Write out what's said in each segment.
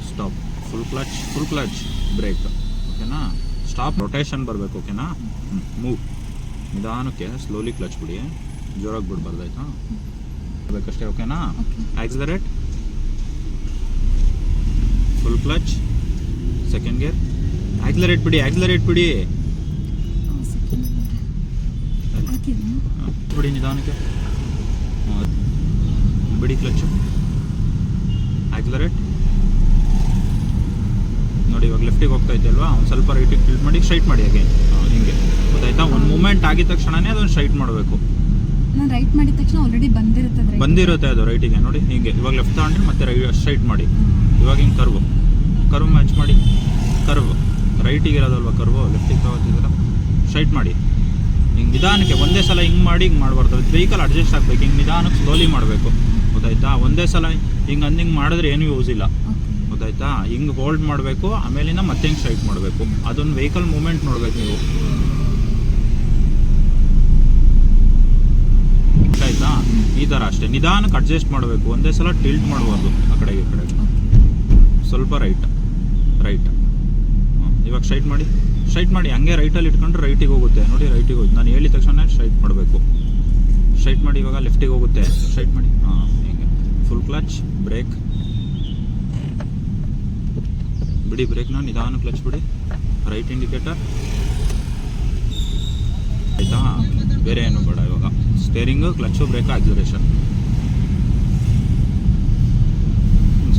Stop. Full clutch break. ಓಕೆನಾ? Stop. Rotation ಬರಬೇಕು. ಓಕೆನಾ? ಮೂವ್. ನಿಧಾನಕ್ಕೆ ಸ್ಲೋಲಿ ಕ್ಲಚ್ ಬಿಡಿ, ಜೋರಾಗಿ ಬಿಡಬಾರ್ದಾಯ್ತಾ? ಬೇಕಷ್ಟೇ. ಓಕೆನಾ? Accelerate. Full clutch, second gear. Accelerate ಬಿಡಿ ಬಿಡಿ ನಿಧಾನಕ್ಕೆ ಬಿಡಿ ಕ್ಲಚ್. ಆಕ್ಸಿಲರೇಟ್. ನೋಡಿ ಇವಾಗ ಲೆಫ್ಟಿಗೆ ಹೋಗ್ತಾ ಇದ್ದೆ ಅಲ್ವಾ, ಒಂದು ಸ್ವಲ್ಪ ರೈಟಿಗೆ ಟಿಲ್ಟ್ ಮಾಡಿ ಸ್ಟ್ರೈಟ್ ಮಾಡಿ. ಹಾಗೆ ಹಿಂಗೆ ಗೊತ್ತಾಯ್ತಾ? ಒಂದು ಮೂಮೆಂಟ್ ಆಗಿದ ತಕ್ಷಣನೇ ಅದನ್ನು ಸ್ಟ್ರೈಟ್ ಮಾಡಬೇಕು. ನಾನು ರೈಟ್ ಮಾಡಿದ ತಕ್ಷಣ ಆಲ್ರೆಡಿ ಬಂದಿರುತ್ತೆ ಅದು ರೈಟಿಗೆ. ನೋಡಿ ಹಿಂಗೆ ಇವಾಗ ಲೆಫ್ಟ್ ತಗೊಂಡ್ರೆ ಮತ್ತೆ ಸ್ಟ್ರೈಟ್ ಮಾಡಿ. ಇವಾಗ ಹಿಂಗೆ ಕರ್ವ್ ಮ್ಯಾಚ್ ಮಾಡಿ. ಕರ್ವ್ ರೈಟಿಗೆ ಇರೋದಲ್ವ, ಕರ್ವ್ ಲೆಫ್ಟಿಗೆ ತಗೋತಿದ್ದೀರ, ಸ್ಟ್ರೈಟ್ ಮಾಡಿ. ಹಿಂಗೆ ನಿಧಾನಕ್ಕೆ ಒಂದೇ ಸಲ ಹಿಂಗೆ ಮಾಡಿ ಹಿಂಗೆ ಮಾಡಬಾರ್ದು. ವೆಹಿಕಲ್ ಅಡ್ಜಸ್ಟ್ ಆಗಬೇಕು. ಹಿಂಗೆ ನಿಧಾನಕ್ಕೆ ಸ್ಲೋಲಿ ಮಾಡಬೇಕು. ಗೊತ್ತಾಯ್ತಾ? ಒಂದೇ ಸಲ ಹಿಂಗೆ ಮಾಡಿದ್ರೆ ಏನೂ ಯೂಸ್ ಇಲ್ಲ. ಗೊತ್ತಾಯ್ತಾ? ಹಿಂಗೆ ಹೋಲ್ಡ್ ಮಾಡಬೇಕು, ಆಮೇಲಿಂದ ಮತ್ತೆ ಹಿಂಗೆ ಸ್ಟ್ರೈಟ್ ಮಾಡಬೇಕು. ಅದೊಂದು ವೆಹಿಕಲ್ ಮೂಮೆಂಟ್ ನೋಡ್ಬೇಕು ನೀವು. ಆಯ್ತಾ? ಈ ಥರ ಅಷ್ಟೇ ನಿಧಾನಕ್ಕೆ ಅಡ್ಜಸ್ಟ್ ಮಾಡಬೇಕು. ಒಂದೇ ಸಲ ಟಿಲ್ಟ್ ಮಾಡಬಾರ್ದು ಆ ಕಡೆಗೆ ಈ ಕಡೆಗೆ. ಸ್ವಲ್ಪ ರೈಟ್. ಇವಾಗ ಸ್ಟ್ರೈಟ್ ಮಾಡಿ. ಹಂಗೆ ರೈಟಲ್ಲಿ ಇಟ್ಕೊಂಡ್ರೆ ರೈಟಿಗೆ ಹೋಗುತ್ತೆ. ನೋಡಿ ರೈಟಿಗೆ ಹೋಗುತ್ತೆ. ನಾನು ಹೇಳಿದ ತಕ್ಷಣ ಸ್ಟ್ರೈಟ್ ಮಾಡಬೇಕು. ಸ್ಟ್ರೈಟ್ ಮಾಡಿ. ಇವಾಗ ಲೆಫ್ಟಿಗೆ ಹೋಗುತ್ತೆ. ಸ್ಟ್ರೈಟ್ ಮಾಡಿ. ಹೀಗೆ ಫುಲ್ ಕ್ಲಚ್ ಬ್ರೇಕ್ ಬಿಡಿ. ಬ್ರೇಕ್ನ ನಿಧಾನ ಕ್ಲಚ್ ಬಿಡಿ. Right indicator. ಆಯಿತಾ? ಬೇರೆ ಏನು ಬೇಡ ಇವಾಗ. Steering, clutch, brake, acceleration.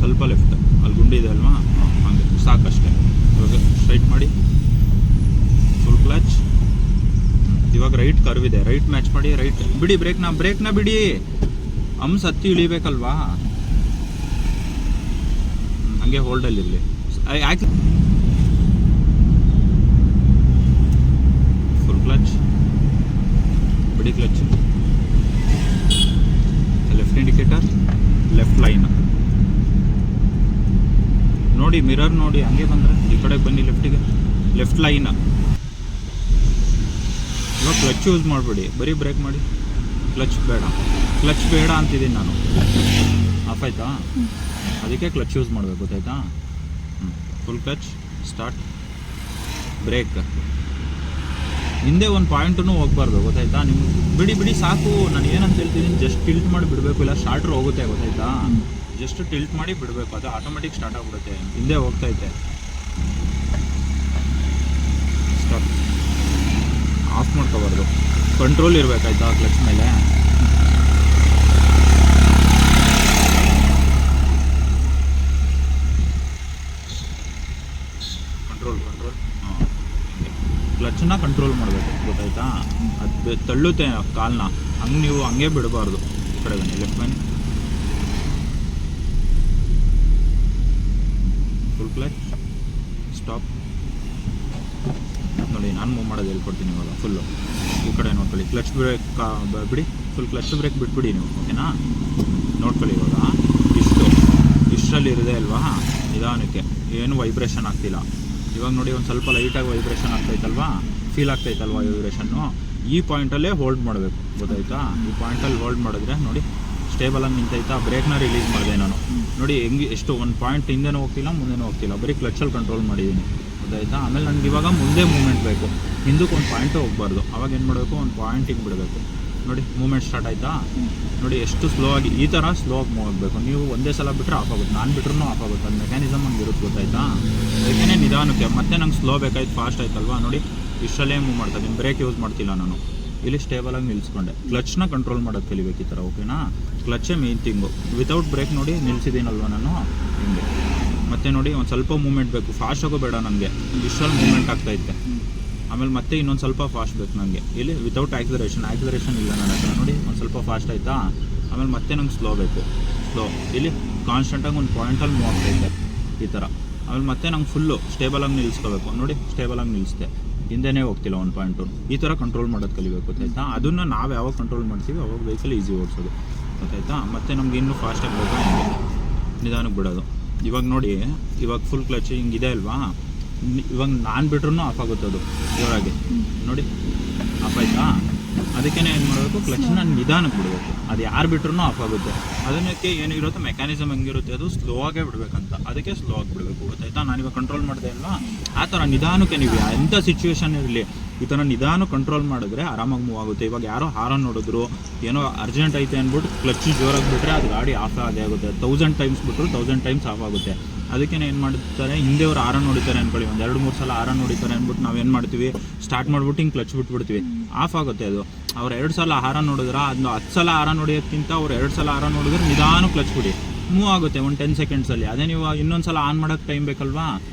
ಸ್ವಲ್ಪ ಲೆಫ್ಟ್ ಅಲ್ಲಿ ಗುಂಡಿ ಇದೆ ಅಲ್ವಾ, ಹಾಗೆ ಸಾಕಷ್ಟೇ. ಇವಾಗ ಸ್ಟ್ರೈಟ್ ಮಾಡಿ. Full clutch. ಇವಾಗ ರೈಟ್ ಕರ್ವ್ ಇದೆ, ರೈಟ್ ಮ್ಯಾಚ್ ಮಾಡಿ. ರೈಟ್ ಬಿಡಿ. ಬ್ರೇಕ್ನ ಬಿಡಿ. ಹತ್ತಿ ಇಳಿಬೇಕಲ್ವಾ, ಹಂಗೆ ಹೋಲ್ಡಲ್ಲಿ ಇರಲಿ. ಫುಲ್ ಕ್ಲಚ್ ಬಿಡಿ. Clutch, left indicator, left line ನೋಡಿ. ಮಿರರ್ ನೋಡಿ. ಹಂಗೆ ಬಂದರೆ ಈ ಕಡೆಗೆ ಬನ್ನಿ. Left line. ಇವಾಗ ಕ್ಲಚ್ ಯೂಸ್ ಮಾಡಬೇಡಿ, ಬರೀ ಬ್ರೇಕ್ ಮಾಡಿ. ಕ್ಲಚ್ ಬೇಡ ಅಂತಿದ್ದೀನಿ ನಾನು. ಆಫ್ ಆಯ್ತಾ? ಅದಕ್ಕೆ ಕ್ಲಚ್ ಯೂಸ್ ಮಾಡಬೇಕು. ಗೊತ್ತಾಯ್ತಾ? Full clutch, start, brake. ಹಿಂದೆ ಒಂದು ಪಾಯಿಂಟೂ ಹೋಗ್ಬಾರ್ದು. ಗೊತ್ತಾಯ್ತಾ? ನಿಮ್ಗೆ ಬಿಡಿ ಸಾಕು. ನಾನು ಏನಂತ ಹೇಳ್ತಿದ್ದೀನಿ, ಜಸ್ಟ್ ಟಿಲ್ಟ್ ಮಾಡಿ ಬಿಡಬೇಕು. ಇಲ್ಲ ಸ್ಟಾರ್ಟ್ರ್ ಹೋಗುತ್ತೆ. ಗೊತ್ತಾಯ್ತಾ? ಜಸ್ಟ್ ಟಿಲ್ಟ್ ಮಾಡಿ ಬಿಡಬೇಕು. ಅದು ಆಟೋಮೆಟಿಕ್ ಸ್ಟಾರ್ಟ್ ಆಗಿಬಿಡುತ್ತೆ. ಹಿಂದೆ ಹೋಗ್ತೈತೆ. ಸ್ಟಾಪ್. ಆಫ್ ಮಾಡ್ಕೋಬಾರ್ದು. ಕಂಟ್ರೋಲ್ ಇರಬೇಕಾಯ್ತಾ ಕ್ಲಚ್ ಮೇಲೆ. ಕಂಟ್ರೋಲ್. ಕ್ಲಚ್ನ ಕಂಟ್ರೋಲ್ ಮಾಡಬೇಕು. ಗೊತ್ತಾಯ್ತಾ? ಅದು ತಳ್ಳುತ್ತೆ ಕಾಲನ್ನ. ಹಂಗೆ ನೀವು ಹಂಗೆ ಬಿಡಬಾರ್ದು. ಈ ಕಡೆ ಬನ್ನಿ. ಲೆಫ್ಟ್ ಬನ್ನಿ. Full clutch, stop. ನೋಡಿ ನಾನು ಮೂವ್ ಮಾಡೋದು ಹೇಳ್ಕೊಡ್ತೀನಿ ಇವಾಗ. ಫುಲ್ಲು ಈ ಕಡೆ ನೋಡ್ಕೊಳ್ಳಿ. ಕ್ಲಚ್ ಬ್ರೇಕ್ ಬಿಡಿ. ಫುಲ್ ಕ್ಲಚ್ ಬ್ರೇಕ್ ಬಿಟ್ಬಿಡಿ ನೀವು. ಓಕೆನಾ? ನೋಡ್ಕೊಳ್ಳಿ. ಇವಾಗ ಇಷ್ಟರಲ್ಲಿ ಇರದೆ ಅಲ್ವಾ, ನಿಧಾನಕ್ಕೆ ಏನು ವೈಬ್ರೇಷನ್ ಆಗ್ತಿಲ್ಲ. ಇವಾಗ ನೋಡಿ ಒಂದು ಸ್ವಲ್ಪ ಲೈಟಾಗಿ ವೈಬ್ರೇಷನ್ ಆಗ್ತೈತಲ್ವಾ, ಫೀಲ್ ಆಗ್ತೈತಲ್ವಾ ವೈಬ್ರೇಷನ್ನು. ಈ ಪಾಯಿಂಟಲ್ಲೇ ಹೋಲ್ಡ್ ಮಾಡಬೇಕು. ಗೊತ್ತಾಯ್ತಾ? ಈ ಪಾಯಿಂಟಲ್ಲಿ ಹೋಲ್ಡ್ ಮಾಡಿದ್ರೆ ನೋಡಿ ಸ್ಟೇಬಲಾಗಿ ನಿಂತೈತಾ. ಬ್ರೇಕ್ನ ರಿಲೀಸ್ ಮಾಡಿದೆ ನಾನು. ನೋಡಿ ಎಷ್ಟು ಒಂದು ಪಾಯಿಂಟ್ ಹಿಂದೆನೂ ಹೋಗ್ತಿಲ್ಲ, ಮುಂದೆನೂ ಹೋಗ್ತಿಲ್ಲ. ಬರೀ ಕ್ಲಚ್ಚಲ್ಲಿ ಕಂಟ್ರೋಲ್ ಮಾಡಿದ್ದೀನಿ. ಗೊತ್ತಾಯ್ತಾ? ಆಮೇಲೆ ನನಗೆ ಇವಾಗ ಮುಂದೆ ಮೂಮೆಂಟ್ ಬೇಕು. ಹಿಂದಕ್ಕೆ ಒಂದು ಪಾಯಿಂಟೇ ಹೋಗ್ಬಾರ್ದು. ಅವಾಗ ಏನು ಮಾಡಬೇಕು, ಒಂದು ಪಾಯಿಂಟಿಗೆ ಬಿಡಬೇಕು. ನೋಡಿ ಮೂಮೆಂಟ್ ಸ್ಟಾರ್ಟ್ ಆಯಿತಾ? ನೋಡಿ ಎಷ್ಟು ಸ್ಲೋ ಆಗಿ. ಈ ಥರ ಸ್ಲೋ ಆಗಿ ಮೂವ್ ಆಗಬೇಕು. ನೀವು ಒಂದೇ ಸಲ ಬಿಟ್ಟರೆ ಆಫ್ ಆಗುತ್ತೆ. ನಾನು ಬಿಟ್ರೂ ಆಫ್ ಆಗುತ್ತೆ. ಅದು ಮೆಕ್ಯಾನಿಸಮ್ ಹಂಗೆ ಇರುತ್ತೆ. ಗೊತ್ತಾಯ್ತಾ? ಅದಕ್ಕೇ ನಿಧಾನಕ್ಕೆ. ಮತ್ತೆ ನಂಗೆ ಸ್ಲೋ ಬೇಕಾಯ್ತು, ಫಾಸ್ಟ್ ಆಯ್ತಲ್ವಾ. ನೋಡಿ ಇಷ್ಟಲ್ಲೇ ಮೂವ್ ಮಾಡ್ತಾಯಿದ್ದೀನಿ. ಬ್ರೇಕ್ ಯೂಸ್ ಮಾಡ್ತಿಲ್ಲ ನಾನು. ಇಲ್ಲಿ ಸ್ಟೇಬಲಾಗಿ ನಿಲ್ಲಿಸ್ಕೊಂಡೆ. ಕ್ಲಚ್ನ ಕಂಟ್ರೋಲ್ ಮಾಡೋದು ಕಲಿಬೇಕು ಈ ಥರ. ಓಕೆನಾ? ಕ್ಲಚ್ಚೇ ಮೇನ್ ಥಿಂಗು. ವಿತೌಟ್ ಬ್ರೇಕ್ ನೋಡಿ ನಿಲ್ಲಿಸಿದ್ದೀನಲ್ವ ನಾನು. ಹಿಂಗೆ ಮತ್ತೆ ನೋಡಿ ಒಂದು ಸ್ವಲ್ಪ ಮೂಮೆಂಟ್ ಬೇಕು. ಫಾಸ್ಟ್ ಆಗೋ ಬೇಡ ನನಗೆ. ಇಷ್ಟರಲ್ಲಿ ಮೂಮೆಂಟ್ ಆಗ್ತಾಯಿದ್ದೆ. ಆಮೇಲೆ ಮತ್ತೆ ಇನ್ನೊಂದು ಸ್ವಲ್ಪ ಫಾಸ್ಟ್ ಬೇಕು ನನಗೆ. ಇಲ್ಲಿ ವಿತೌಟ್ ಆಕ್ಸಿಲರೇಷನ್ ಇಲ್ಲ ನನ್ನ ಹತ್ರ. ನೋಡಿ ಒಂದು ಸ್ವಲ್ಪ ಫಾಸ್ಟ್ ಆಯಿತಾ. ಆಮೇಲೆ ಮತ್ತೆ ನಂಗೆ ಸ್ಲೋ ಬೇಕು. ಇಲ್ಲಿ ಕಾನ್ಸ್ಟೆಂಟಾಗಿ ಒಂದು ಪಾಯಿಂಟಲ್ಲಿ ಮೂವ್ ಆಗ್ತಾಯಿದ್ದೆ ಈ ಥರ. ಆಮೇಲೆ ಮತ್ತೆ ನಂಗೆ ಫುಲ್ಲು ಸ್ಟೇಬಲಾಗಿ ನಿಲ್ಲಿಸ್ಕೋಬೇಕು. ನೋಡಿ ಸ್ಟೇಬಲಾಗಿ ನಿಲ್ಲಿಸ್ದೆ. ಹಿಂದೆನೇ ಹೋಗ್ತಿಲ್ಲ ಒಂದು ಪಾಯಿಂಟು. ಈ ಥರ ಕಂಟ್ರೋಲ್ ಮಾಡೋದು ಕಲಿಬೇಕು. ಗೊತ್ತಾಯ್ತಾ? ಅದನ್ನು ನಾವು ಯಾವಾಗ ಕಂಟ್ರೋಲ್ ಮಾಡ್ತೀವಿ ಅವಾಗ ವೆಹಿಕಲ್ ಈಸಿ ಓಡಿಸೋದು. ಗೊತ್ತಾಯ್ತಾ? ಮತ್ತು ನಮ್ಗೆ ಇನ್ನೂ ಫಾಸ್ಟ್ ಆಗಬೇಕು. ಹಿಂಗೆ ನಿಧಾನಕ್ಕೆ ಬಿಡೋದು. ಇವಾಗ ನೋಡಿ, ಇವಾಗ ಫುಲ್ ಕ್ಲಚ್ ಹಿಂಗಿದೆ ಅಲ್ವಾ. ಇವಾಗ ನಾನು ಬಿಟ್ರೂ ಆಫ್ ಆಗುತ್ತೆ ಅದು ಜೋರಾಗಿ. ನೋಡಿ ಆಫ್ ಆಯಿತಾ? ಅದಕ್ಕೆ ಏನು ಮಾಡಬೇಕು, ಕ್ಲಚ್ನ ನಿಧಾನಕ್ಕೆ ಬಿಡಬೇಕು. ಅದು ಯಾರು ಬಿಟ್ರೂ ಆಫ್ ಆಗುತ್ತೆ. ಅದಕ್ಕೆ ಏನಿರುತ್ತೆ ಮೆಕ್ಯಾನಿಸಮ್ ಹೆಂಗಿರುತ್ತೆ, ಅದು ಸ್ಲೋ ಆಗೇ ಬಿಡಬೇಕಂತ, ಅದಕ್ಕೆ ಸ್ಲೋ ಆಗಿ ಬಿಡಬೇಕು. ಗೊತ್ತಾಯ್ತಾ? ನಾನಿವಾಗ ಕಂಟ್ರೋಲ್ ಮಾಡಿದೆ ಅಲ್ವಾ, ಆ ಥರ ನಿಧಾನಕ್ಕೆ ನೀವು ಎಂಥ ಸಿಚುವೇಶನ್ ಇರಲಿ ಈ ಥರ ನಿಧಾನ ಕಂಟ್ರೋಲ್ ಮಾಡಿದ್ರೆ ಆರಾಮಾಗಿ ಮೂವ್ ಆಗುತ್ತೆ. ಇವಾಗ ಯಾರೋ ಹಾರನ್ ನೋಡಿದ್ರು, ಏನೋ ಅರ್ಜೆಂಟ್ ಐತೆ ಅಂದ್ಬಿಟ್ಟು ಕ್ಲಚ್ ಜೋರಾಗಿ ಬಿಟ್ಟರೆ ಅದು ಗಾಡಿ ಆಫ್ ಆಗೇ ಆಗುತ್ತೆ. 1000 ಟೈಮ್ಸ್ ಬಿಟ್ಟರು 1000 ಟೈಮ್ಸ್ ಆಫ್ ಆಗುತ್ತೆ. ಅದಕ್ಕೆ ಏನು ಮಾಡ್ತಾರೆ, ಹಿಂದೆಯವ್ರು ಹಾರನ್ ನೋಡಿತಾರೆ ಅಂದ್ಕೊಳ್ಳಿ, 1-2-3 ಸಲ ಹಾರನ್ ನೋಡಿತಾರೆ ಅಂದ್ಬಿಟ್ಟು ನಾವೇನು ಮಾಡ್ತೀವಿ, ಸ್ಟಾರ್ಟ್ ಮಾಡಿಬಿಟ್ಟು ಹಿಂಗೆ ಕ್ಲಚ್ ಬಿಟ್ಬಿಡ್ತೀವಿ, ಆಫ್ ಆಗುತ್ತೆ ಅದು. ಅವ್ರು 2 ಸಲ ಹಾರನ್ ನೋಡಿದ್ರೆ ಅದನ್ನ 10 ಸಲ ಹಾರನ್ ನೋಡೋದಕ್ಕಿಂತ ಅವ್ರು 2 ಸಲ ಹಾರನ್ ನೋಡಿದ್ರೆ ನಿಧಾನ ಕ್ಲಚ್ ಬಿಡಿ, ಮೂವ್ ಆಗುತ್ತೆ ಒಂದು 10 ಸೆಕೆಂಡ್ಸಲ್ಲಿ. ಅದೇ ನೀವು ಇನ್ನೊಂದು ಸಲ ಆನ್ ಮಾಡೋಕ್ಕೆ ಟೈಮ್ ಬೇಕಲ್ವಾ,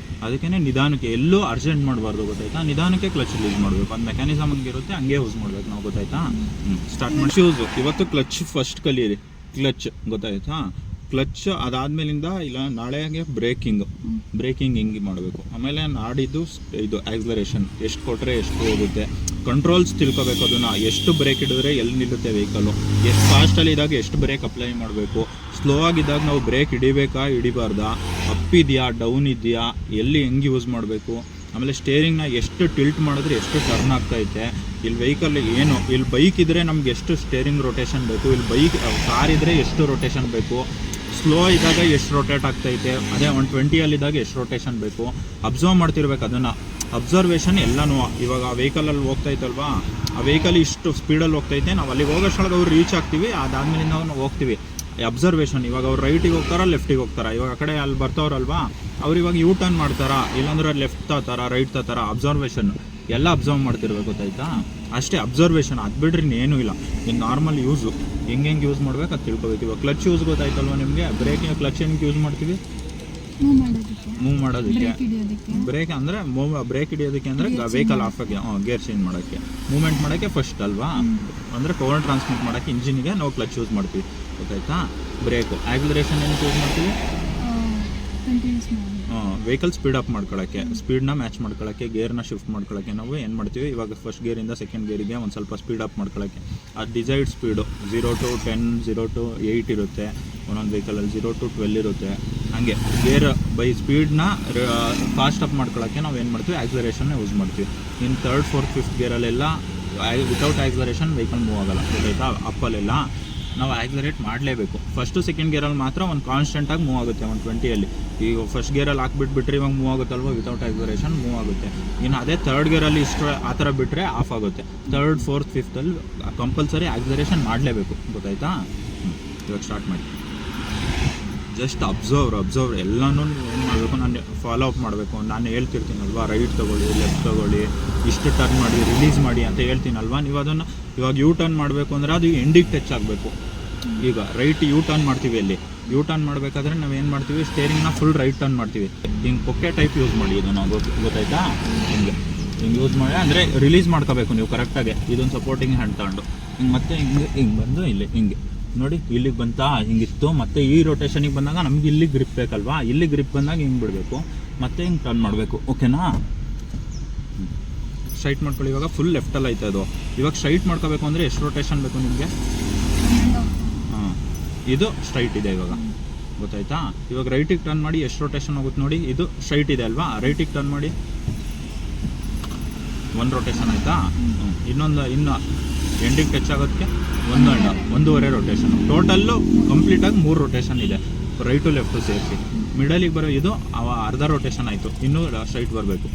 ಅದಕ್ಕೆ ನಿಧಾನಕ್ಕೆ, ಎಲ್ಲೂ ಅರ್ಜೆಂಟ್ ಮಾಡಬಾರ್ದು. ಗೊತ್ತಾಯ್ತಾ? ನಿಧಾನಕ್ಕೆ ಕ್ಲಚ್ ಯೂಸ್ ಮಾಡಬೇಕು. ಅದು ಮೆಕ್ಯಾನಿಸಮ್ ಹಂಗಿರುತ್ತೆ, ಹಂಗೆ ಯೂಸ್ ಮಾಡಬೇಕು ನಾವು. ಗೊತ್ತಾಯ್ತಾ? ಸ್ಟಾರ್ಟ್ ಮಾಡಿ ಯೂಸು. ಇವತ್ತು ಕ್ಲಚ್ ಫಸ್ಟ್ ಕಲೀರಿ, ಕ್ಲಚ್. ಗೊತ್ತಾಯ್ತಾ? ಕ್ಲಚ್ ಅದಾದ್ಮೇಲಿಂದ ಇಲ್ಲ ನಾಳೆಗೆ ಬ್ರೇಕಿಂಗ್ ಹಿಂಗೆ ಮಾಡಬೇಕು. ಆಮೇಲೆ ನಾಡಿದ್ದು ಇದು ಆಕ್ಸಲರೇಷನ್ ಎಷ್ಟು ಕೊಟ್ಟರೆ ಎಷ್ಟು ಹೋಗುತ್ತೆ, ಕಂಟ್ರೋಲ್ಸ್ ತಿಳ್ಕೊಬೇಕು. ಅದನ್ನು ಎಷ್ಟು ಬ್ರೇಕ್ ಹಿಡಿದ್ರೆ ಎಲ್ಲಿ ನಿಲ್ಲುತ್ತೆ ವೆಹಿಕಲ್ಲು, ಎಷ್ಟು ಫಾಸ್ಟಲ್ಲಿ ಇದ್ದಾಗ ಎಷ್ಟು ಬ್ರೇಕ್ ಅಪ್ಲೈ ಮಾಡಬೇಕು, ಸ್ಲೋ ಆಗಿದ್ದಾಗ ನಾವು ಬ್ರೇಕ್ ಹಿಡಿಬೇಕಾ ಹಿಡಿಬಾರ್ದಾ, ಅಪ್ ಇದೆಯಾ ಡೌನ್ ಇದೆಯಾ, ಎಲ್ಲಿ ಹೆಂಗೆ ಯೂಸ್ ಮಾಡಬೇಕು. ಆಮೇಲೆ ಸ್ಟೇರಿಂಗ್ನ ಎಷ್ಟು ಟಿಲ್ಟ್ ಮಾಡಿದ್ರೆ ಎಷ್ಟು ಟರ್ನ್ ಆಗ್ತೈತೆ. ಇಲ್ಲಿ ವೆಹಿಕಲ್ ಏನು, ಇಲ್ಲಿ ಬೈಕ್ ಇದ್ದರೆ ನಮ್ಗೆ ಎಷ್ಟು ಸ್ಟೇರಿಂಗ್ ರೊಟೇಷನ್ ಬೇಕು, ಇಲ್ಲಿ ಕಾರ್ ಇದ್ದರೆ ಎಷ್ಟು ರೊಟೇಷನ್ ಬೇಕು, ಸ್ಲೋ ಇದ್ದಾಗ ಎಷ್ಟು ರೊಟೇಟ್ ಆಗ್ತೈತೆ, ಅದೇ 120ಯಲ್ಲಿದ್ದಾಗ ಎಷ್ಟು ರೊಟೇಷನ್ ಬೇಕು, ಅಬ್ಸರ್ವ್ ಮಾಡ್ತಿರ್ಬೇಕು. ಅದನ್ನು ಅಬ್ಸರ್ವೇಷನ್ ಎಲ್ಲನೂ. ಇವಾಗ ಆ ವೆಹಿಕಲಲ್ಲಿ ಹೋಗ್ತೈತಲ್ವಾ, ಆ ವೆಹಿಕಲ್ ಇಷ್ಟು ಸ್ಪೀಡಲ್ಲಿ ಹೋಗ್ತೈತೆ, ನಾವು ಅಲ್ಲಿಗೆ ಹೋಗೋಷ್ಟೊಳಗೆ ಅವ್ರು ರೀಚ್ ಆಗ್ತೀವಿ, ಅದಾದ್ಮೇಲಿಂದ ನಾವು ಹೋಗ್ತೀವಿ. ಅಬ್ಸರ್ವೇಷನ್. ಇವಾಗ ಅವ್ರು ರೈಟಿಗೆ ಹೋಗ್ತಾರಾ ಲೆಫ್ಟಿಗೆ ಹೋಗ್ತಾರಾ, ಇವಾಗ ಆ ಕಡೆ ಅಲ್ಲಿ ಬರ್ತಾವ್ರಲ್ವಾ ಅವ್ರು ಇವಾಗ ಯೂ ಟರ್ನ್ ಮಾಡ್ತಾರಾ, ಇಲ್ಲಾಂದ್ರೆ ಲೆಫ್ಟ್ ತಗೋತಾರ ರೈಟ್ ತಗೋತಾರ, ಅಬ್ಸರ್ವೇಷನ್ ಎಲ್ಲ ಅಬ್ಸರ್ವ್ ಮಾಡ್ತಿರ್ಬೇಕು. ಗೊತ್ತಾಯ್ತಾ? ಅಷ್ಟೇ ಅಬ್ಸರ್ವೇಷನ್, ಅದು ಬಿಡ್ರಿ ಇನ್ನೇನೂ ಇಲ್ಲ. ಇನ್ನು ನಾರ್ಮಲ್ ಯೂಸು ಹೆಂಗೆ ಯೂಸ್ ಮಾಡ್ಬೇಕು ಅದು ತಿಳ್ಕೊಬೇಕು. ಇವಾಗ ಕ್ಲಚ್ ಯೂಸ್ ಗೊತ್ತಾಯ್ತಲ್ವ ನಿಮಗೆ. ಬ್ರೇಕಿಂಗ್ ಕ್ಲಚ್ ಹೆಂಗೆ ಯೂಸ್ ಮಾಡ್ತೀವಿ, ಮೂವ್ ಮಾಡೋದಕ್ಕೆ. ಬ್ರೇಕ್ ಅಂದರೆ ಬ್ರೇಕ್ ಹಿಡಿಯೋದಕ್ಕೆ ಅಂದರೆ ವೆಹಿಕಲ್ ಆಫ್ ಆಗಿ ಗೇರ್ ಚೇಂಜ್ ಮಾಡೋಕ್ಕೆ, ಮೂವ್ಮೆಂಟ್ ಮಾಡೋಕ್ಕೆ ಫಸ್ಟ್ ಅಲ್ವಾ, ಅಂದರೆ ಪವರ್ ಟ್ರಾನ್ಸ್ಮಿಟ್ ಮಾಡೋಕ್ಕೆ ಇಂಜಿನ್ಗೆ ನಾವು ಕ್ಲಚ್ ಯೂಸ್ ಮಾಡ್ತೀವಿ. ಗೊತ್ತಾಯ್ತಾ? ಬ್ರೇಕು ಆಕ್ಸಲರೇಷನ್ ಏನು ಯೂಸ್ ಮಾಡ್ತೀವಿ, ವೆಹಿಕಲ್ ಸ್ಪೀಡ್ ಅಪ್ ಮಾಡ್ಕೊಳ್ಳೋಕ್ಕೆ, ಸ್ಪೀಡ್ನ ಮ್ಯಾಚ್ ಮಾಡ್ಕೊಳ್ಳೋಕ್ಕೆ, ಗೇರ್ನ ಶಿಫ್ಟ್ ಮಾಡ್ಕೊಳ್ಳೋಕ್ಕೆ ನಾವು ಏನು ಮಾಡ್ತೀವಿ, ಇವಾಗ ಫಸ್ಟ್ ಗೇರಿಂದ ಸೆಕೆಂಡ್ ಗೇರಿಗೆ ಒಂದು ಸ್ವಲ್ಪ ಸ್ಪೀಡ್ ಅಪ್ ಮಾಡ್ಕೊಳ್ಳೋಕ್ಕೆ. ಅದು ಡಿಸೈಡ್ ಸ್ಪೀಡು 0 to 10, 0 to 8 ಇರುತ್ತೆ ಒಂದೊಂದು ವೆಹಿಕಲಲ್ಲಿ, 0 to 12 ಇರುತ್ತೆ. ಹಾಗೆ ಗೇರ್ ಬೈ ಸ್ಪೀಡ್ನ ಫಾಸ್ಟ್ ಅಪ್ ಮಾಡ್ಕೊಳ್ಳೋಕ್ಕೆ ನಾವು ಏನು ಮಾಡ್ತೀವಿ, ಆಕ್ಸಲರೇಷನ್ನ ಯೂಸ್ ಮಾಡ್ತೀವಿ. ಇನ್ನು 3rd, 4th, 5th ಗೇರಲ್ಲೆಲ್ಲ ವಿತೌಟ್ ಆಕ್ಸಲರೇಷನ್ ವೆಹಿಕಲ್ ಮೂವ್ ಆಗೋಲ್ಲ. ಗೊತ್ತಾಯ್ತಾ? ಅಪ್ಪಲ್ಲೆಲ್ಲ ನಾವು ಆಕ್ಸಲರೇಟ್ ಮಾಡಲೇಬೇಕು. ಫಸ್ಟು ಸೆಕೆಂಡ್ ಗೇರಲ್ಲಿ ಮಾತ್ರ ಒಂದು ಕಾನ್ಸ್ಟೆಂಟಾಗಿ ಮೂವ್ ಆಗುತ್ತೆ 120ಯಲ್ಲಿ. ಈಗ ಫಸ್ಟ್ ಗೇರಲ್ಲಿ ಹಾಕ್ಬಿಟ್ರೆ ಇವಾಗ ಮೂವ್ ಆಗುತ್ತಲ್ವ, ವಿತೌಟ್ ಆಕ್ಸಲರೇಷನ್ ಮೂವ್ ಆಗುತ್ತೆ. ಇನ್ನು ಅದೇ 3rd ಗೇರಲ್ಲಿ ಇಷ್ಟು ಆ ಥರ ಬಿಟ್ಟರೆ ಆಫ್ ಆಗುತ್ತೆ. 3rd, 4th, 5thಲ್ಲಿ ಕಂಪಲ್ಸರಿ ಆಕ್ಸಲರೇಷನ್ ಮಾಡಲೇಬೇಕು. ಗೊತ್ತಾಯ್ತಾ? ಇವಾಗ ಸ್ಟಾರ್ಟ್ ಮಾಡಿ. ಜಸ್ಟ್ ಅಬ್ಸರ್ವ್ ಎಲ್ಲನೂ ಏನು ಮಾಡಬೇಕು, ನಾನು ಫಾಲೋ ಅಪ್ ಮಾಡಬೇಕು. ನಾನು ಹೇಳ್ತಿರ್ತೀನಲ್ವಾ, ರೈಟ್ ತೊಗೊಳ್ಳಿ, ಲೆಫ್ಟ್ ತೊಗೊಳ್ಳಿ, ಇಷ್ಟು ಟರ್ನ್ ಮಾಡಿ, ರಿಲೀಸ್ ಮಾಡಿ ಅಂತ ಹೇಳ್ತೀನಲ್ವಾ. ನೀವು ಅದನ್ನು ಇವಾಗ ಯೂ ಟರ್ನ್ ಮಾಡಬೇಕು ಅಂದರೆ ಅದು ಎಂಡಿಗೆ ಟಚ್ ಆಗಬೇಕು. ಈಗ ರೈಟ್ ಯೂ ಟರ್ನ್ ಮಾಡ್ತೀವಿ, ಅಲ್ಲಿ ಯೂ ಟರ್ನ್ ಮಾಡಬೇಕಾದ್ರೆ ನಾವು ಏನು ಮಾಡ್ತೀವಿ, ಸ್ಟೇರಿಂಗ್ನ ಫುಲ್ ರೈಟ್ ಟರ್ನ್ ಮಾಡ್ತೀವಿ. ಹಿಂಗೆ ಕೊಕ್ಕೆ ಟೈಪ್ ಯೂಸ್ ಮಾಡಿ ಇದನ್ನು. ಗೊತ್ತಾಯ್ತಾ? ಹಿಂಗೆ ಯೂಸ್ ಮಾಡಿ ಅಂದರೆ ರಿಲೀಸ್ ಮಾಡ್ಕೋಬೇಕು ನೀವು ಕರೆಕ್ಟಾಗಿ. ಇದೊಂದು ಸಪೋರ್ಟಿಂಗ್ ಹ್ಯಾಂಡ್ ತಗೊಂಡು ಹಿಂಗೆ ಮತ್ತೆ ಹಿಂಗೆ ಬಂದು ಇಲ್ಲಿ ಹಿಂಗೆ ನೋಡಿ, ಇಲ್ಲಿಗೆ ಬಂತಾ, ಹಿಂಗಿತ್ತು. ಮತ್ತು ಈ ರೊಟೇಷನಿಗೆ ಬಂದಾಗ ನಮ್ಗೆ ಇಲ್ಲಿ ಗ್ರಿಪ್ ಬೇಕಲ್ವಾ, ಇಲ್ಲಿ ಗ್ರಿಪ್ ಬಂದಾಗ ಹಿಂಗೆ ಬಿಡಬೇಕು, ಮತ್ತು ಹಿಂಗೆ ಟರ್ನ್ ಮಾಡಬೇಕು. ಓಕೆನಾ? ಸ್ಟ್ರೈಟ್ ಮಾಡ್ಕೊಳ್ಳಿ. ಇವಾಗ ಫುಲ್ ಲೆಫ್ಟಲ್ಲಿ ಐತೆ ಅದು. ಇವಾಗ ಸ್ಟ್ರೈಟ್ ಮಾಡ್ಕೋಬೇಕು ಅಂದರೆ ಎಷ್ಟು ರೊಟೇಷನ್ ಬೇಕು ನಿಮಗೆ? ಇದು ಸ್ಟ್ರೈಟ್ ಇದೆ ಇವಾಗ. ಗೊತ್ತಾಯ್ತಾ? ಇವಾಗ ರೈಟಿಗೆ ಟರ್ನ್ ಮಾಡಿ ಎಷ್ಟು ರೊಟೇಷನ್ ಹೋಗುತ್ತೆ ನೋಡಿ. ಇದು ಸ್ಟ್ರೈಟ್ ಇದೆ ಅಲ್ವಾ, ರೈಟಿಗೆ ಟರ್ನ್ ಮಾಡಿ 1 ರೊಟೇಷನ್ ಆಯಿತಾ. ಇನ್ನು ಎಂಡಿಗೆ ಟಚ್ ಆಗೋದಕ್ಕೆ 1.5 ರೊಟೇಷನ್. ಟೋಟಲ್ಲು ಕಂಪ್ಲೀಟಾಗಿ 3 ರೊಟೇಷನ್ ಇದೆ, ರೈಟು ಲೆಫ್ಟು ಸೇರಿಸಿ. ಮಿಡಲಿಗೆ ಬರೋ ಇದು ಅರ್ಧ ರೊಟೇಷನ್ ಆಯಿತು. ಇನ್ನೂ ಸ್ಟ್ರೈಟ್ ಬರಬೇಕು.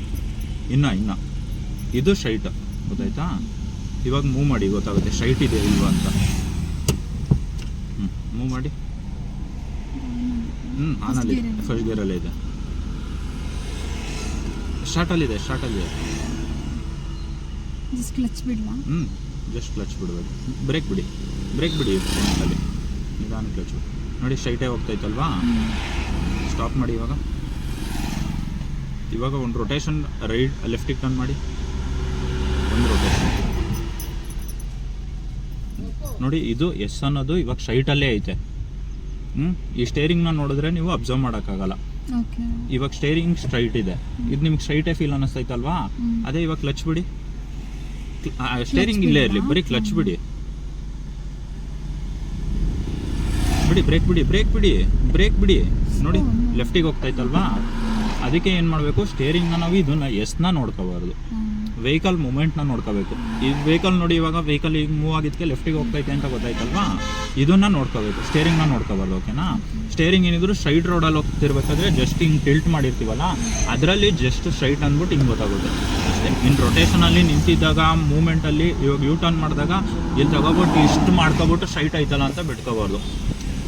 ಇನ್ನು ಇದು ಸ್ಟ್ರೈಟ್. ಗೊತ್ತಾಯ್ತಾ? ಇವಾಗ ಮೂವ್ ಮಾಡಿ, ಗೊತ್ತಾಗುತ್ತೆ ಸ್ಟ್ರೈಟ್ ಇದೆ ಇಲ್ವಾ ಅಂತ. ಮೂವ್ ಮಾಡಿ. ಆನಲ್ಲಿ ಫಸ್ಟ್ ಗೇರಲ್ಲೇ ಇದೆ, ಸ್ಟಾರ್ಟಲ್ಲಿದೆ. ಜಸ್ಟ್ ಕ್ಲಚ್ ಬಿಡಬೇಕು. ಬ್ರೇಕ್ ಬಿಡಿ ಅಲ್ಲಿ ನಿಧಾನ ಕ್ಲಚ್ ನೋಡಿ. ಸ್ಟ್ರೈಟೇ ಹೋಗ್ತೈತಲ್ವಾ, ಸ್ಟಾಪ್ ಮಾಡಿ. ಇವಾಗ ಒಂದು ರೊಟೇಷನ್ ರೈಟ್ ಲೆಫ್ಟಿಗೆ ಟರ್ನ್ ಮಾಡಿ, 1 ರೊಟೇಷನ್ ನೋಡಿ. ಇದು ಎಸ್ ಅನ್ನೋದು ಇವಾಗ ಸ್ಟ್ರೈಟಲ್ಲೇ ಐತೆ. ಈ ಸ್ಟೇರಿಂಗ್ನ ನೋಡಿದ್ರೆ ನೀವು ಅಬ್ಸರ್ವ್ ಮಾಡೋಕ್ಕಾಗಲ್ಲ. ಇವಾಗ ಸ್ಟೇರಿಂಗ್ ಸ್ಟ್ರೈಟ್ ಇದೆ, ಇದು ನಿಮ್ಗೆ ಸ್ಟ್ರೈಟೇ ಫೀಲ್ ಅನ್ನಿಸ್ತೈತಲ್ವಾ. ಅದೇ ಇವಾಗ ಕ್ಲಚ್ ಬಿಡಿ, ಸ್ಟೇರಿಂಗ್ ಇಲ್ಲೇ ಇರಲಿ, ಬರೀ ಕ್ಲಚ್ ಬಿಡಿ. ಬ್ರೇಕ್ ಬಿಡಿ ನೋಡಿ, ಲೆಫ್ಟಿಗೆ ಹೋಗ್ತೈತಲ್ವಾ. ಅದಕ್ಕೆ ಏನು ಮಾಡಬೇಕು, ಸ್ಟೇರಿಂಗ್ನ ನಾವು ಇದನ್ನ ಎಸ್ನ ನೋಡ್ಕೋಬಾರ್ದು. ವೆಹಿಕಲ್ ಮೂಮೆಂಟ್ನ ನೋಡ್ಕೋಬೇಕು. ಈ ವೆಹಿಕಲ್ ನೋಡಿ, ಇವಾಗ ವೆಹಿಕಲ್ ಈಗ ಮೂವ್ ಆಗಿದ್ದಕ್ಕೆ ಲೆಫ್ಟಿಗೆ ಹೋಗ್ತೈತೆ ಅಂತ ಗೊತ್ತಾಯ್ತಲ್ವಾ, ಇದನ್ನು ನೋಡ್ಕೋಬೇಕು, ಸ್ಟೇರಿಂಗ್ನ ನೋಡ್ಕೋಬಾರ್ದು. ಓಕೆನಾ? ಸ್ಟೇರಿಂಗ್ ಏನಿದ್ರು ಸ್ಟ್ರೈಟ್ ರೋಡಲ್ಲಿ ಹೋಗ್ತಿರ್ಬೇಕಾದ್ರೆ ಜಸ್ಟ್ ಹಿಂಗೆ ಟಿಲ್ಟ್ ಮಾಡಿರ್ತೀವಲ್ಲ, ಅದರಲ್ಲಿ ಜಸ್ಟ್ ಸ್ಟ್ರೈಟ್ ಅಂದ್ಬಿಟ್ಟು ಹಿಂಗೆ ಗೊತ್ತಾಗುತ್ತೆ ಅಷ್ಟೇ. ಇನ್ನು ರೊಟೇಷನಲ್ಲಿ ನಿಂತಿದ್ದಾಗ ಮೂಮೆಂಟಲ್ಲಿ ಇವಾಗ ಯೂ ಟರ್ನ್ ಮಾಡಿದಾಗ ಇಲ್ಲಿ ತಗೋಬಿಟ್ಟು ಇಷ್ಟು ಮಾಡ್ಕೊಬಿಟ್ಟು ಸ್ಟ್ರೈಟ್ ಆಯ್ತಲ್ಲ ಅಂತ ಬಿಟ್ಕೋಬಾರ್ದು.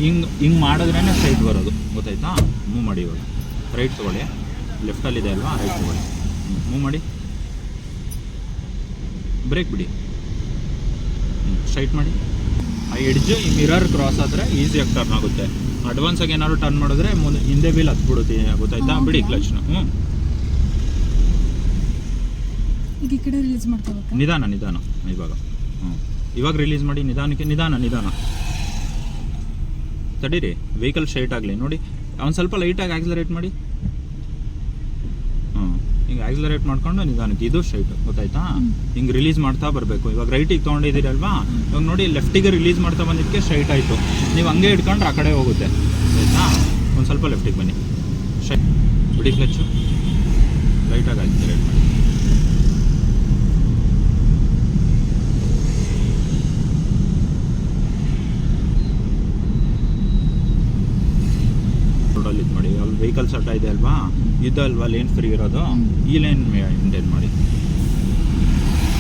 ಹಿಂಗೆ ಮಾಡಿದ್ರೇ ಸ್ಟ್ರೈಟ್ ಬರೋದು, ಗೊತ್ತಾಯ್ತಾ? ಮೂವ್ ಮಾಡಿ. ಇವಾಗ ರೈಟ್ ತೊಗೊಳ್ಳಿ, ಲೆಫ್ಟಲ್ಲಿದೆ ಅಲ್ವಾ, ರೈಟ್ ತೊಗೊಳ್ಳಿ, ಮೂವ್ ಮಾಡಿ, ಬ್ರೇಕ್ ಬಿಡಿ, ಸ್ಟ್ರೈಟ್ ಮಾಡಿ. ಆ ಎಡ್ಜ್ ಈ ಮಿರರ್ ಕ್ರಾಸ್ ಆದರೆ ಈಸಿಯಾಗಿ ಟರ್ನ್ ಆಗುತ್ತೆ. ಅಡ್ವಾನ್ಸಾಗಿ ಏನಾದ್ರು ಟರ್ನ್ ಮಾಡಿದ್ರೆ ಮುಂದೆ ಹಿಂದೆ ವೀಲ್ ಹತ್ಬಿಡುತ್ತೆ, ಗೊತ್ತಾಯ್ತಾ? ಬಿಡಿ ಕ್ಲಚ್ನ. ಈಗ ಈ ಕಡೆ ರಿಲೀಸ್ ಮಾಡ್ಕೋಬೇಕು. ನಿಧಾನ ಇವಾಗ. ಇವಾಗ ರಿಲೀಸ್ ಮಾಡಿ, ನಿಧಾನ ತಡೀರಿ, ವೆಹಿಕಲ್ ಸ್ಟ್ರೈಟ್ ಆಗಲಿ ನೋಡಿ. ಅವ್ನು ಸ್ವಲ್ಪ ಲೈಟಾಗಿ ಆಕ್ಸಿಲರೇಟ್ ಮಾಡಿ. ಹಿಂಗೆ ಆಕ್ಸಿಲರೇಟ್ ಮಾಡ್ಕೊಂಡು ನಿಧಾನಕ್ಕೆ, ಇದು ಸ್ಟ್ರೈಟ್, ಗೊತ್ತಾಯ್ತಾ? ಹಿಂಗೆ ರಿಲೀಸ್ ಮಾಡ್ತಾ ಬರಬೇಕು. ಇವಾಗ ರೈಟಿಗೆ ತೊಗೊಂಡಿದ್ದೀರಲ್ವಾ, ಇವಾಗ ನೋಡಿ ಲೆಫ್ಟಿಗೆ ರಿಲೀಸ್ ಮಾಡ್ತಾ ಬಂದಿದ್ದಕ್ಕೆ ಸ್ಟ್ರೈಟ್ ಆಯಿತು. ನೀವು ಹಂಗೆ ಇಟ್ಕೊಂಡ್ರೆ ಆ ಕಡೆ ಹೋಗುತ್ತೆ, ಆಯಿತಾ? ಒಂದು ಸ್ವಲ್ಪ ಲೆಫ್ಟಿಗೆ ಬನ್ನಿ, ಸ್ಟ್ರೈಟ್ ಬಿಡಿ, ಕ್ಲಚ್ಚು ಲೈಟಾಗಿ ಆಕ್ಸಿಲರೇಟ್ ಮಾಡಿ. ರೋಡಲ್ಲಿ ಇದು ಮಾಡಿ, ಅಲ್ಲಿ ವೆಹಿಕಲ್ಸ್ ಅಡ್ಡ ಇದೆ ಅಲ್ವಾ, ಇದಲ್ವಾ ಲೇನ್ ಫ್ರೀ ಇರೋದು, ಈ ಲೈನ್ ಮೇಂಟೈನ್ ಮಾಡಿ.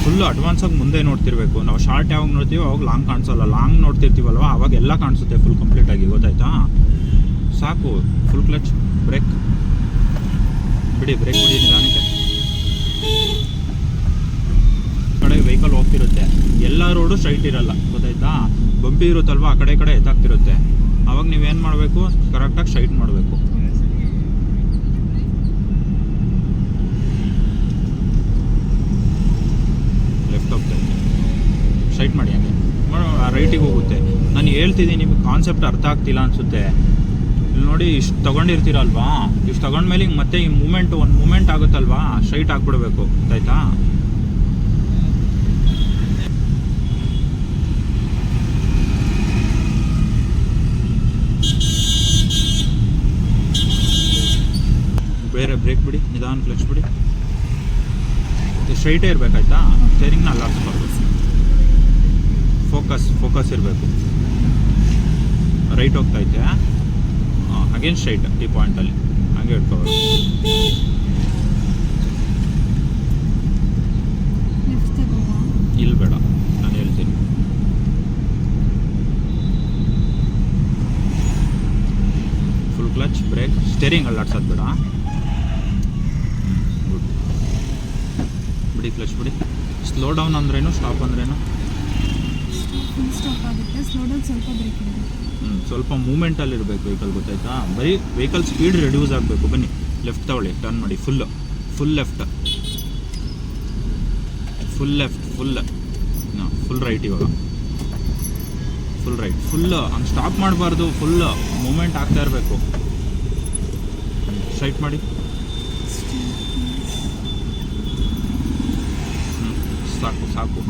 ಫುಲ್ಲು ಅಡ್ವಾನ್ಸಾಗಿ ಮುಂದೆ ನೋಡ್ತಿರ್ಬೇಕು. ನಾವು ಶಾರ್ಟ್ ಯಾವಾಗ ನೋಡ್ತೀವೋ ಅವಾಗ ಲಾಂಗ್ ಕಾಣಿಸೋಲ್ಲ, ಲಾಂಗ್ ನೋಡ್ತಿರ್ತೀವಲ್ವ ಅವಾಗ ಎಲ್ಲ ಕಾಣಿಸುತ್ತೆ ಫುಲ್ ಕಂಪ್ಲೀಟಾಗಿ, ಗೊತ್ತಾಯ್ತಾ? ಸಾಕು. ಫುಲ್ ಕ್ಲಚ್, ಬ್ರೇಕ್ ಬಿಡಿ, ನಿಧಾನಕ್ಕೆ. ಕಡೆ ವೆಹಿಕಲ್ ಹೋಗ್ತಿರುತ್ತೆ, ಎಲ್ಲ ರೋಡು ಸ್ಟ್ರೈಟ್ ಇರಲ್ಲ, ಗೊತ್ತಾಯ್ತಾ? ಬಂಪಿ ಇರುತ್ತಲ್ವ, ಆ ಕಡೆ ಎತ್ತಾಗ್ತಿರುತ್ತೆ. ಅವಾಗ ನೀವೇನು ಮಾಡಬೇಕು, ಕರೆಕ್ಟಾಗಿ ಸ್ಟ್ರೈಟ್ ಮಾಡಬೇಕು. ಲೆಫ್ಟ್ ಹೋಗ್ತೈತೆ, ಸ್ಟ್ರೈಟ್ ಮಾಡಿ, ಹಂಗೆ ರೈಟಿಗೆ ಹೋಗುತ್ತೆ. ನಾನು ಹೇಳ್ತಿದ್ದೀನಿ, ನಿಮಗೆ ಕಾನ್ಸೆಪ್ಟ್ ಅರ್ಥ ಆಗ್ತಿಲ್ಲ ಅನಿಸುತ್ತೆ. ಇಲ್ಲಿ ನೋಡಿ, ಇಷ್ಟು ತೊಗೊಂಡಿರ್ತೀರಲ್ವಾ, ಇಷ್ಟು ತೊಗೊಂಡ್ಮೇಲೆ ಹಿಂಗೆ ಮತ್ತೆ ಈ ಒಂದು ಮೂಮೆಂಟ್ ಆಗುತ್ತಲ್ವಾ, ಸ್ಟ್ರೈಟ್ ಹಾಕ್ಬಿಡ್ಬೇಕು, ಗೊತ್ತಾಯ್ತಾ? ಬೇರೆ ಬ್ರೇಕ್ ಬಿಡಿ, ನಿಧಾನ ಕ್ಲಚ್ ಬಿಡಿ, ಸ್ಟ್ರೈಟೇ ಇರಬೇಕಾಯ್ತಾ? ಸ್ಟೇರಿಂಗ್ನ ಅಲ್ಲಾಡಿಸ್ಬಾರ್ದು, ಫೋಕಸ್ ಇರಬೇಕು. ರೈಟ್ ಹೋಗ್ತೈತೆ, ಅಗೇನ್ ಸ್ಟ್ರೈಟ್ ಈ ಪಾಯಿಂಟಲ್ಲಿ ಹಂಗೆ ಇಟ್ಕೋಬೇಕು. ಇಲ್ಲಿ ಬೇಡ, ನಾನು ಹೇಳ್ತೀನಿ. ಫುಲ್ ಕ್ಲಚ್, ಬ್ರೇಕ್, ಸ್ಟೇರಿಂಗ್ ಅಲ್ಲಾಡ್ಸೋದು ಬೇಡ. ಬಿಡಿ ಕ್ಲಚ್ ಬಿಡಿ. ಸ್ಲೋ ಡೌನ್ ಅಂದ್ರೇನು, ಸ್ಟಾಪ್ ಅಂದ್ರೇನು? ಸ್ಟಾಪ್ ಆಗುತ್ತೆ, ಸ್ಲೋ ಡೌನ್ ಸ್ವಲ್ಪ ಬ್ರೇಕ್ ಇಡಬೇಕು. ಸ್ವಲ್ಪ ಮೂಮೆಂಟಲ್ಲಿ ಇರಬೇಕು ವೆಹಿಕಲ್, ಗೊತ್ತಾಯ್ತಾ? ಬರೀ ವೆಹಿಕಲ್ ಸ್ಪೀಡ್ ರೆಡ್ಯೂಸ್ ಆಗಬೇಕು. ಬನ್ನಿ, ಲೆಫ್ಟ್ ತಗೊಳ್ಳಿ, ಟರ್ನ್ ಮಾಡಿ, ಫುಲ್ ಲೆಫ್ಟ್, ಫುಲ್ ರೈಟ್. ಇವಾಗ ಫುಲ್ ರೈಟ್, ಹಂಗೆ ಸ್ಟಾಪ್ ಮಾಡಬಾರ್ದು, ಫುಲ್ ಮೂಮೆಂಟ್ ಆಗ್ತಾ ಇರಬೇಕು. ಸ್ಟ್ರೈಟ್ ಮಾಡಿ, ಸಾಕು.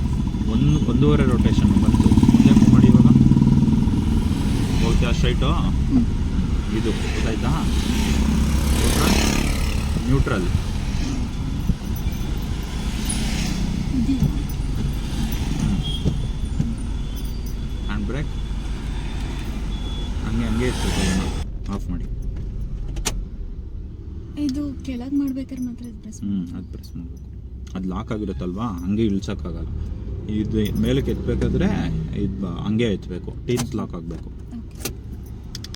ಒಂದೂವರೆ ರೊಟೇಷನ್ ಬಂತು, ಮುಂದೆ ಮೂವ್ ಮಾಡಿ. ಇವಾಗ ಹೋಗ್ತೀಯಾ ಸ್ಟ್ರೈಟು? ಇದು ಗೊತ್ತಾಯ್ತಾ? ನ್ಯೂಟ್ರಲ್, ಹ್ಯಾಂಡ್ ಬ್ರೇಕ್, ಹಂಗೆ ಇರ್ತದೆ. ಅದನ್ನು ಆಫ್ ಮಾಡಿ. ಇದು ಕೆಳಗೆ ಮಾಡ್ಬೇಕಾದ್ರೆ ಮಾತ್ರ ಅದು ಪ್ರೆಸ್ ಮಾಡಬೇಕು. ಅದು ಲಾಕ್ ಆಗಿರುತ್ತಲ್ವಾ, ಹಂಗೆ ಇಳ್ಸೋಕ್ಕಾಗಲ್ಲ. ಇದು ಮೇಲಕ್ಕೆ ಎತ್ತಬೇಕಾದ್ರೆ ಇದು ಹಂಗೆ ಎತ್ತಬೇಕು, ಟೀನ್ಸ್ ಲಾಕ್ ಆಗಬೇಕು.